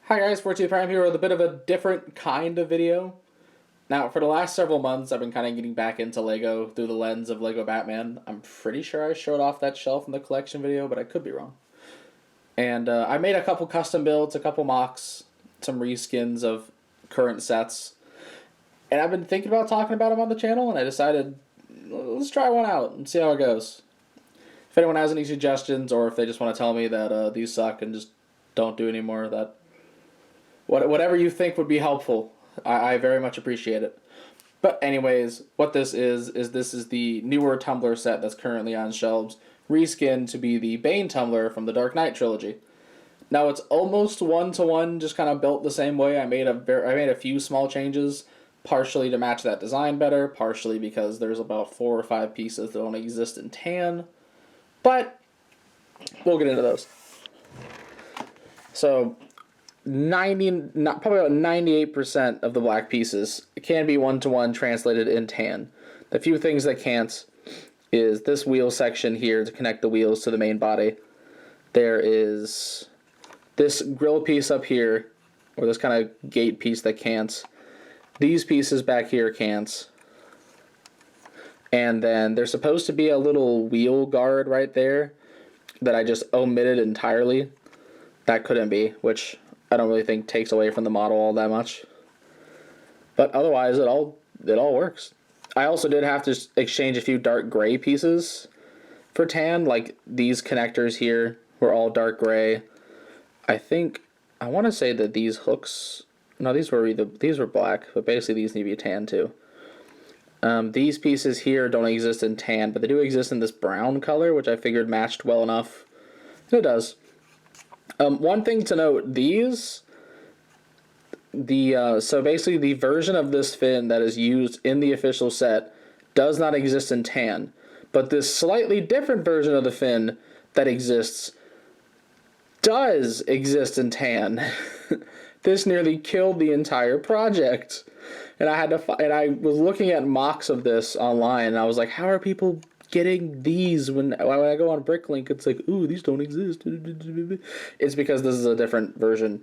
Hi guys, 14 Prime here with a bit of a different kind of video. Now, for the last several months, I've been kind of getting back into LEGO through the lens of LEGO Batman. I'm pretty sure I showed off that shelf in the collection video, but I could be wrong. And I made a couple custom builds, a couple MOCs, some reskins of current sets. And I've been thinking about talking about them on the channel, and I decided, let's try one out and see how it goes. If anyone has any suggestions, or if they just want to tell me that these suck and just don't do anymore, that whatever you think would be helpful, I very much appreciate it. But anyways, what this is this is the newer Tumbler set that's currently on shelves, reskinned to be the Bane Tumbler from the Dark Knight trilogy. Now it's almost one-to-one, just kind of built the same way. I made a few small changes, partially to match that design better, partially because there's about 4 or 5 pieces that don't exist in tan. But we'll get into those. So probably about 98% of the black pieces can be one-to-one translated in tan. The few things that can't is this wheel section here to connect the wheels to the main body. There is this grill piece up here, or this kind of gate piece that can't. These pieces back here can't. And then there's supposed to be a little wheel guard right there that I just omitted entirely. That couldn't be, which I don't really think takes away from the model all that much. But otherwise, it all works. I also did have to exchange a few dark gray pieces for tan, like these connectors here were all dark gray. I want to say that these hooks, no, these were black, but basically these need to be tan too. These pieces here don't exist in tan, but they do exist in this brown color, which I figured matched well enough. And it does. One thing to note, so basically the version of this fin that is used in the official set does not exist in tan, but this slightly different version of the fin that exists does exist in tan. This nearly killed the entire project, and I was looking at MOCs of this online, and I was like, how are people getting these when I go on Bricklink? It's like, ooh, these don't exist. It's because this is a different version.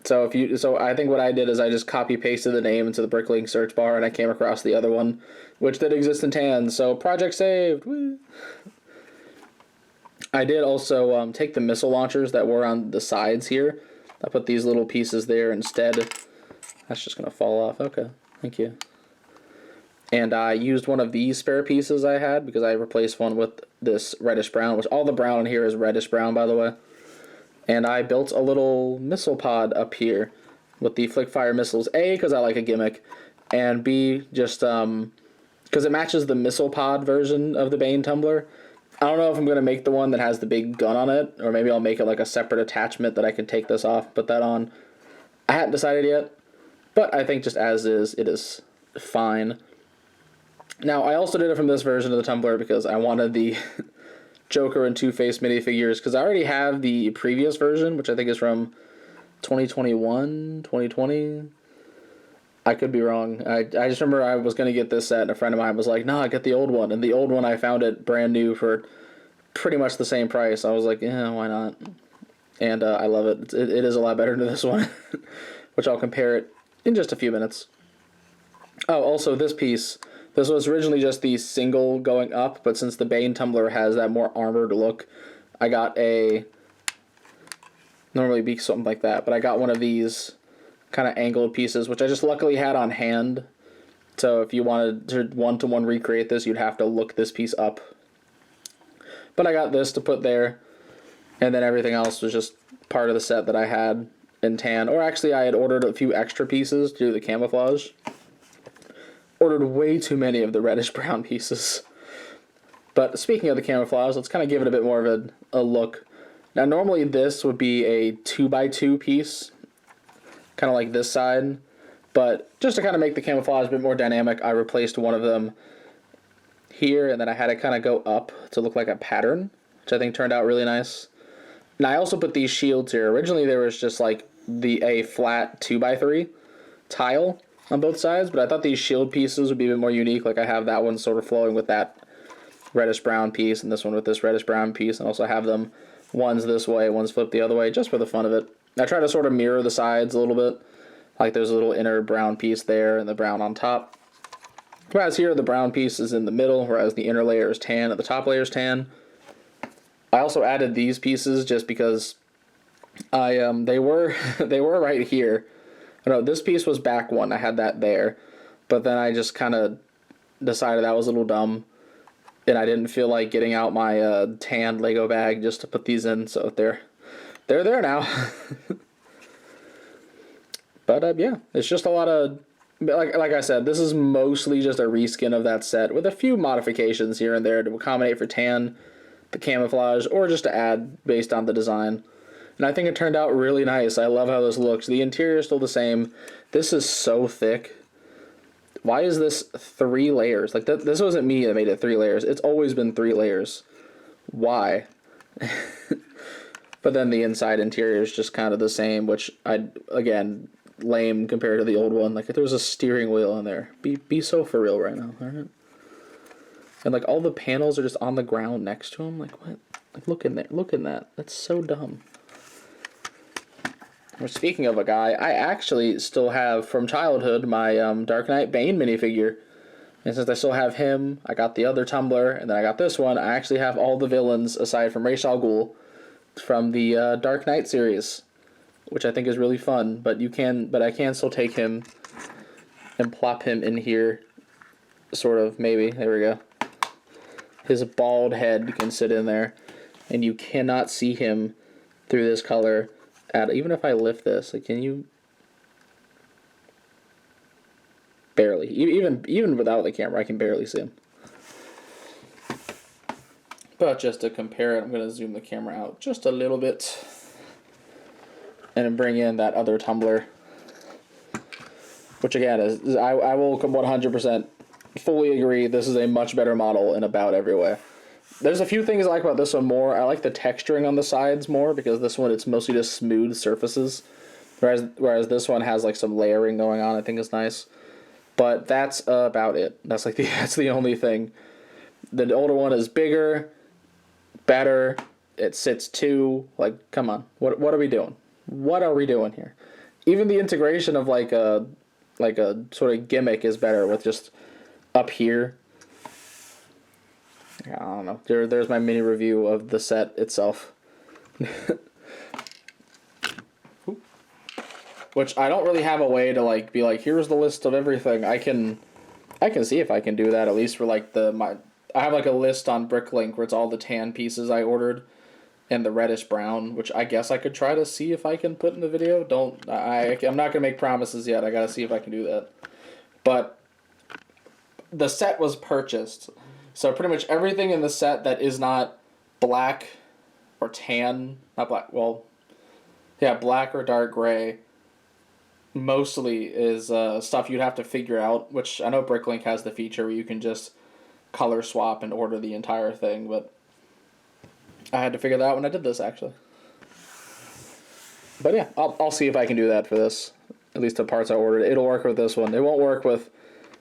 So I think what I did is I just copy pasted the name into the Bricklink search bar, and I came across the other one, which did exist in tan. So project saved. Woo. I did also take the missile launchers that were on the sides here. I put these little pieces there instead. That's just gonna fall off. Okay, thank you. And I used one of these spare pieces I had because I replaced one with this reddish brown, which all the brown in here is reddish brown, by the way. And I built a little missile pod up here with the flick fire missiles. A, because I like a gimmick, and B, just because it matches the missile pod version of the Bane Tumbler. I don't know if I'm going to make the one that has the big gun on it, or maybe I'll make it like a separate attachment that I can take this off, put that on. I hadn't decided yet, but I think just as is, it is fine. Now, I also did it from this version of the Tumbler because I wanted the Joker and Two-Face minifigures, because I already have the previous version, which I think is from 2021, 2020. I could be wrong. I just remember I was going to get this set, and a friend of mine was like, no, I get the old one. And the old one, I found it brand new for pretty much the same price. I was like, yeah, why not? And I love it. It is a lot better than this one, which I'll compare it in just a few minutes. Oh, also this piece. This was originally just the single going up, but since the Bane Tumbler has that more armored look, I got normally be something like that, but I got one of these kind of angled pieces, which I just luckily had on hand. So if you wanted to one-to-one recreate this, you'd have to look this piece up. But I got this to put there, and then everything else was just part of the set that I had in tan. Or actually, I had ordered a few extra pieces to do the camouflage. Ordered way too many of the reddish-brown pieces. But speaking of the camouflage, let's kind of give it a bit more of a look. Now, normally this would be a 2x2 piece, kind of like this side, but just to kind of make the camouflage a bit more dynamic, I replaced one of them here, and then I had it kind of go up to look like a pattern, which I think turned out really nice. And I also put these shields here. Originally there was just like a flat 2x3 tile on both sides, but I thought these shield pieces would be a bit more unique. Like I have that one sort of flowing with that reddish brown piece, and this one with this reddish brown piece, and also have them one's this way, one's flipped the other way, just for the fun of it. I try to sort of mirror the sides a little bit. Like there's a little inner brown piece there and the brown on top. Whereas here the brown piece is in the middle, whereas the inner layer is tan and the top layer is tan. I also added these pieces just because they were they were right here. No, this piece was back one. I had that there, but then I just kind of decided that was a little dumb, and I didn't feel like getting out my tan Lego bag just to put these in. So they're there now. But yeah, it's just a lot of like I said, this is mostly just a reskin of that set with a few modifications here and there to accommodate for tan, the camouflage, or just to add based on the design. And I think it turned out really nice. I love how this looks. The interior is still the same. This is so thick. Why is this 3 layers? Like this wasn't me that made it 3 layers. It's always been 3 layers. Why? But then the inside interior is just kind of the same, which again, lame compared to the old one. Like if there was a steering wheel in there. Be so for real right now, alright? And like all the panels are just on the ground next to them. Like what? Like look in there. Look in that. That's so dumb. Well, speaking of a guy, I actually still have from childhood my Dark Knight Bane minifigure. And since I still have him, I got the other Tumbler, and then I got this one. I actually have all the villains aside from Ra's al Ghul from the Dark Knight series, which I think is really fun. But I can still take him and plop him in here, sort of, maybe. There we go. His bald head can sit in there, and you cannot see him through this color. Even if I lift this, like, can you? Barely. Even without the camera, I can barely see him. But just to compare it, I'm going to zoom the camera out just a little bit. And bring in that other Tumbler. Which again, I will 100% fully agree, this is a much better model in about every way. There's a few things I like about this one more. I like the texturing on the sides more, because this one, it's mostly just smooth surfaces. Whereas this one has like some layering going on, I think is nice. But that's about it. That's like that's the only thing. The older one is bigger, better. It sits 2. Like, come on. What are we doing? What are we doing here? Even the integration of like a sort of gimmick is better with just up here. I don't know. There's my mini review of the set itself. Which I don't really have a way to like be like, here's the list of everything. I can see if I can do that, at least for like I have like a list on Bricklink where it's all the tan pieces I ordered and the reddish brown, which I guess I could try to see if I can put in the video. I'm not gonna make promises yet. I gotta see if I can do that. But the set was purchased. So pretty much everything in the set that is not black or tan, not black, well, yeah, black or dark gray, mostly is stuff you'd have to figure out, which I know Bricklink has the feature where you can just color swap and order the entire thing, but I had to figure that out when I did this, actually. But yeah, I'll see if I can do that for this, at least the parts I ordered. It'll work with this one. It won't work with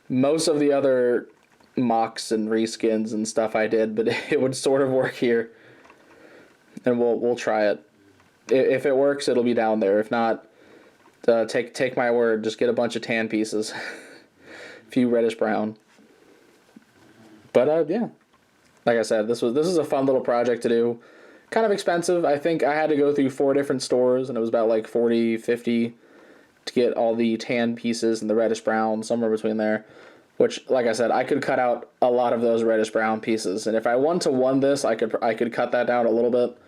most of the other MOCs and reskins and stuff I did, but it would sort of work here, and we'll try it. If it works, it'll be down there. If not, take my word, just get a bunch of tan pieces, a few reddish brown. But yeah, like I said, this is a fun little project to do. Kind of expensive. I think I had to go through 4 different stores, and it was about like $40, $50 to get all the tan pieces and the reddish brown, somewhere between there. Which, like I said, I could cut out a lot of those reddish brown pieces, and if I 1-to-1 this, I could cut that down a little bit,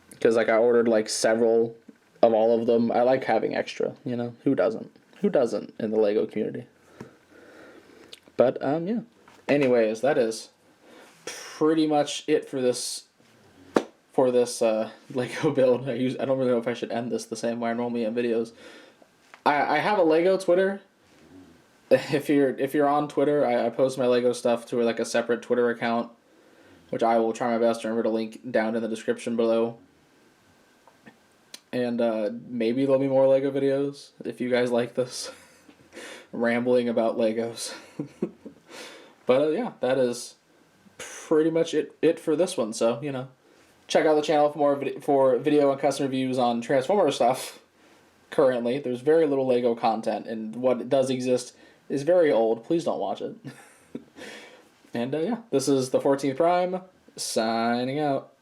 because like I ordered like several of all of them. I like having extra, you know. Who doesn't? Who doesn't in the Lego community? But yeah. Anyways, that is pretty much it for this Lego build. I don't really know if I should end this the same way I normally end videos. I have a Lego Twitter. If you're on Twitter, I post my Lego stuff to like a separate Twitter account, which I will try my best to remember to link down in the description below. And maybe there'll be more Lego videos if you guys like this rambling about Legos. But yeah, that is pretty much it for this one. So, you know, check out the channel for more for video and custom reviews on Transformer stuff. Currently, there's very little Lego content, and what does exist is very old. Please don't watch it. And yeah, this is the 14th Prime, signing out.